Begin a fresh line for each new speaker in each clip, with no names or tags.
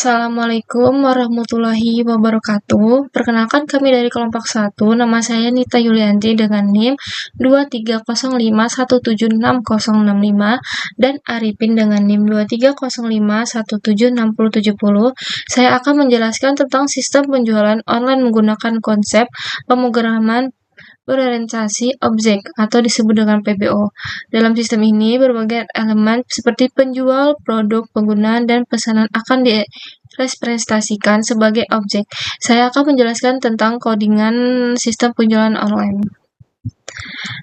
Assalamualaikum warahmatullahi wabarakatuh. Perkenalkan kami dari kelompok 1, nama saya Nita Yulianti dengan NIM 2305176065 dan Arifin dengan NIM 2305176070. Saya akan menjelaskan tentang sistem penjualan online menggunakan konsep pemrograman berorientasi objek atau disebut dengan PBO. Dalam sistem ini, berbagai elemen seperti penjual, produk, penggunaan, dan pesanan akan direpresentasikan sebagai objek. Saya akan menjelaskan tentang codingan sistem penjualan online.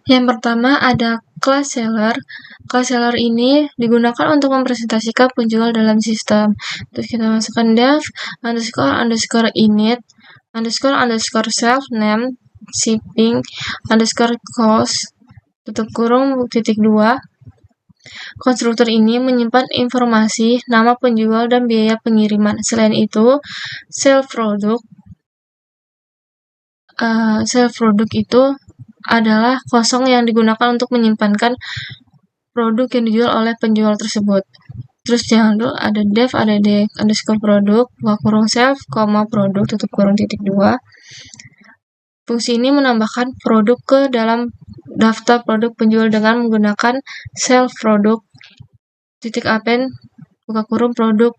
Yang pertama ada class seller. Class seller ini digunakan untuk mempresentasikan penjual dalam sistem. Terus kita masukkan dev underscore init underscore self name shipping cost (_) Konstruktor ini menyimpan informasi nama penjual dan biaya pengiriman. Selain itu, self product itu adalah kosong yang digunakan untuk menyimpankan produk yang dijual oleh penjual tersebut. Terus jangan lupa ada dev underscore produk self, produk (_) Fungsi ini menambahkan produk ke dalam daftar produk penjual dengan menggunakan self produk (append) produk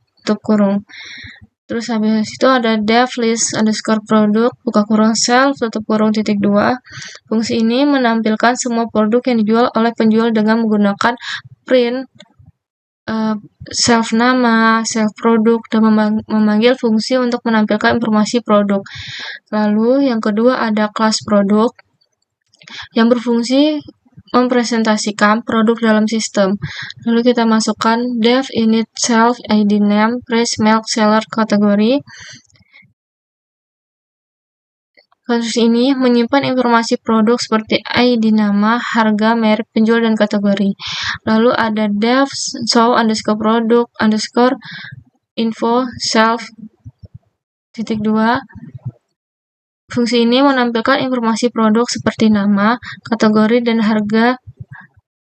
Terus habis itu ada dev list underscore produk self (_) Fungsi ini menampilkan semua produk yang dijual oleh penjual dengan menggunakan print self nama, self produk, dan memanggil fungsi untuk menampilkan informasi produk. Lalu yang kedua ada kelas produk yang berfungsi mempresentasikan produk dalam sistem. Lalu kita masukkan dev init self id name price milk seller kategori. Kasus ini menyimpan informasi produk seperti ID nama, harga, merek, penjual, dan kategori. Lalu ada dev show underscore produk underscore info self (_) Fungsi ini menampilkan informasi produk seperti nama, kategori, dan harga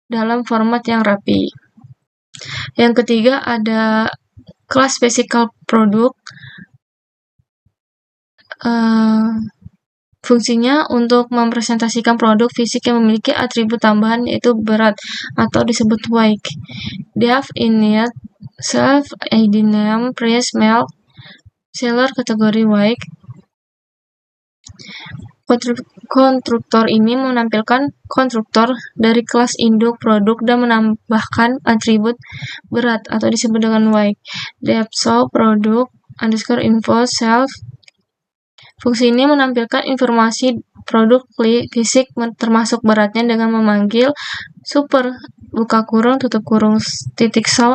dalam format yang rapi. Yang ketiga ada kelas physical produk. Fungsinya untuk mempresentasikan produk fisik yang memiliki atribut tambahan yaitu berat atau disebut weight. Dev init self id name price milk seller kategori weight. Konstruktor ini menampilkan konstruktor dari kelas induk produk dan menambahkan atribut berat atau disebut dengan weight. Dev show produk underscore info self. Fungsi ini menampilkan informasi produk fisik termasuk beratnya dengan memanggil super (_)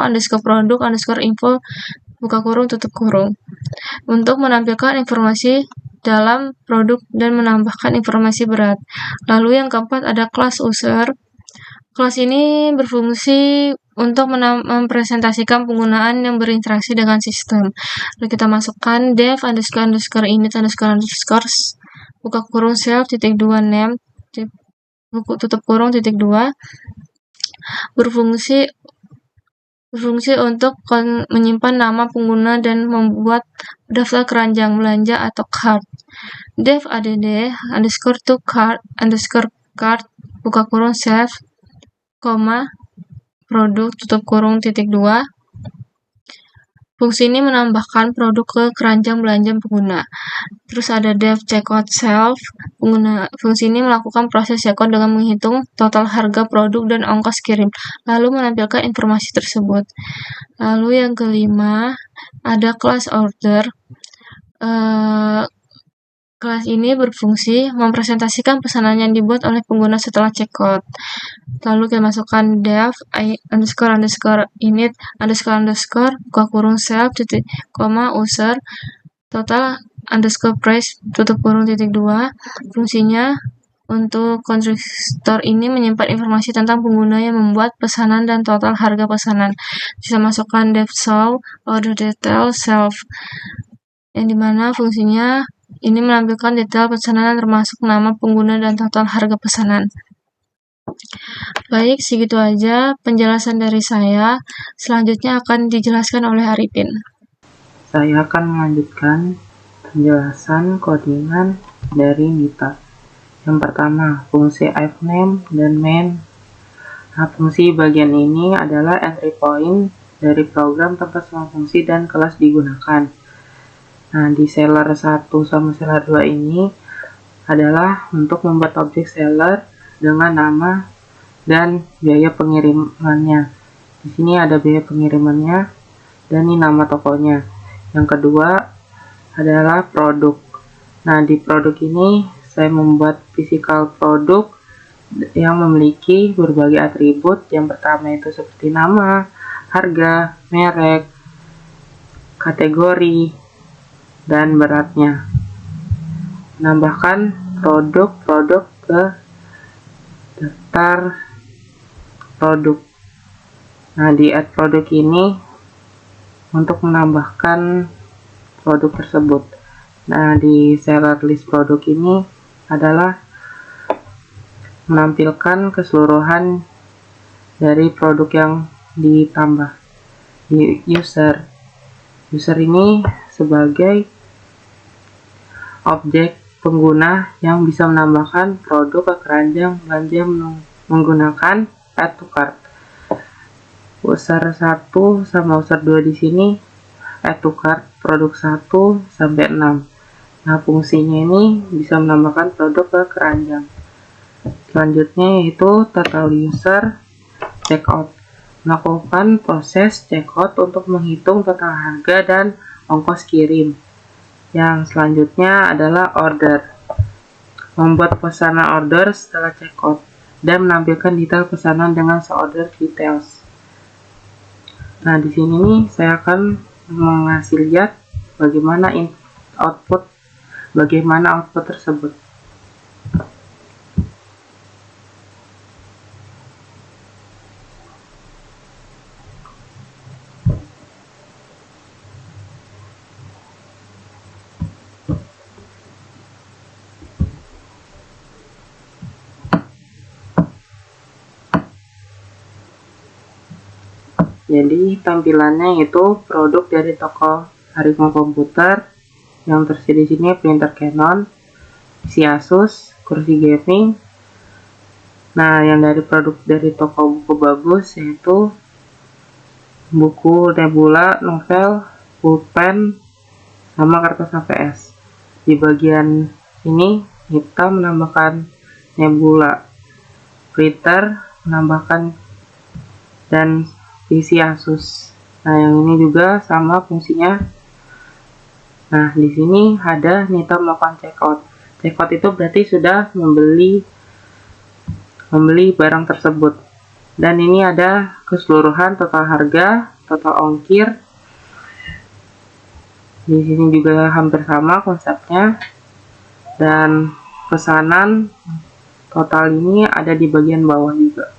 underscore produk underscore info untuk menampilkan informasi dalam produk dan menambahkan informasi berat. Lalu yang keempat ada kelas user. Kelas ini berfungsi untuk mempresentasikan penggunaan yang berinteraksi dengan sistem. Lalu kita masukkan dev underscore init underscore self name berfungsi untuk menyimpan nama pengguna dan membuat daftar keranjang belanja atau cart. Dev add underscore to cart underscore cart self, produk (_) Fungsi ini menambahkan produk ke keranjang belanja pengguna. Terus ada dev checkout self. Fungsi ini melakukan proses checkout dengan menghitung total harga produk dan ongkos kirim, lalu menampilkan informasi tersebut. Lalu yang kelima ada kelas order. Kelas ini berfungsi mempresentasikan pesanan yang dibuat oleh pengguna setelah checkout. Lalu kita masukkan dev underscore init underscore self user total underscore price (_) Fungsinya Untuk konstruktor ini menyimpan informasi tentang pengguna yang membuat pesanan dan total harga pesanan. Bisa masukkan dev show, order detail, self, yang dimana fungsinya ini menampilkan detail pesanan termasuk nama pengguna dan total harga pesanan. Baik, segitu aja penjelasan dari saya. Selanjutnya akan dijelaskan oleh Arifin.
Saya akan melanjutkan penjelasan codingan dari Nita. Yang pertama, fungsi ifname dan main. Nah, fungsi bagian ini adalah entry point dari program tempat semua fungsi dan kelas digunakan. Nah, di seller 1 sama seller 2 ini adalah untuk membuat objek seller dengan nama dan biaya pengirimannya. Di sini ada biaya pengirimannya dan ini nama tokonya. Yang kedua adalah produk. Nah, di produk ini saya membuat physical produk yang memiliki berbagai atribut. Yang pertama itu seperti nama, harga, merek, kategori, dan beratnya. Menambahkan produk-produk ke daftar produk. Nah, di add produk ini untuk menambahkan produk tersebut. Nah, di seller list produk ini adalah menampilkan keseluruhan dari produk yang ditambah. Di user ini sebagai objek pengguna yang bisa menambahkan produk ke keranjang belanja menggunakan add to cart. User 1 sama user 2 di sini add to cart produk 1 sampai 6. Nah, fungsinya ini bisa menambahkan produk ke keranjang. Selanjutnya yaitu total user checkout. Melakukan proses checkout untuk menghitung total harga dan ongkos kirim. Yang selanjutnya adalah order. Membuat pesanan order setelah checkout dan menampilkan detail pesanan dengan seorder details. Nah, di sini nih saya akan mengasih lihat bagaimana output tersebut. Jadi tampilannya itu produk dari toko Harimau Komputer yang tersedia di sini printer Canon, PC Asus, kursi gaming. Nah, yang dari produk dari toko buku bagus yaitu buku Nebula, novel, pulpen, sama kertas HVS. Di bagian ini kita menambahkan Nebula, printer menambahkan dan PC Asus. Nah, yang ini juga sama fungsinya. Nah, di sini ada Nita melakukan checkout. Checkout itu berarti sudah membeli barang tersebut. Dan ini ada keseluruhan total harga, total ongkir. Di sini juga hampir sama konsepnya. Dan pesanan total ini ada di bagian bawah juga.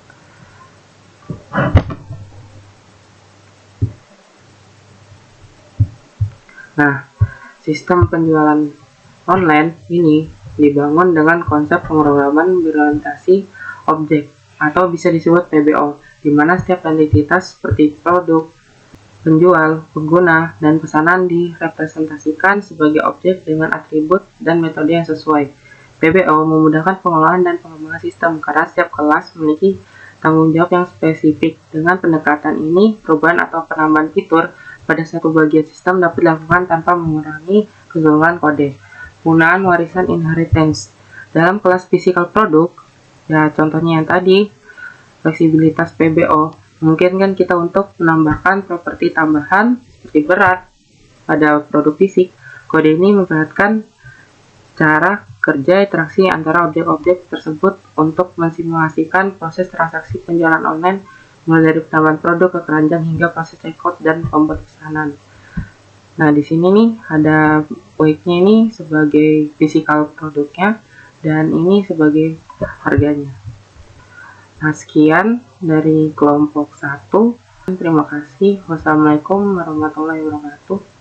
Nah, sistem penjualan online ini dibangun dengan konsep pemrograman berorientasi objek atau bisa disebut PBO, di mana setiap entitas seperti produk, penjual, pengguna, dan pesanan direpresentasikan sebagai objek dengan atribut dan metode yang sesuai. PBO memudahkan pengelolaan dan pengembangan sistem karena setiap kelas memiliki tanggung jawab yang spesifik. Dengan pendekatan ini, perubahan atau penambahan fitur pada satu bagian sistem dapat dilakukan tanpa mengurangi keseluruhan kode. Penggunaan warisan inheritance dalam kelas physical product, ya contohnya yang tadi, fleksibilitas PBO memungkinkan kita untuk menambahkan properti tambahan seperti berat pada produk fisik. Kode ini memperlihatkan cara kerja interaksi antara objek-objek tersebut untuk mensimulasikan proses transaksi penjualan online mulai dari penambahan produk ke keranjang hingga proses checkout dan pembuat pesanan. Nah, di sini nih ada poinnya ini sebagai physical produknya. dan ini sebagai harganya. Nah, sekian dari kelompok 1. Terima kasih. Wassalamualaikum warahmatullahi wabarakatuh.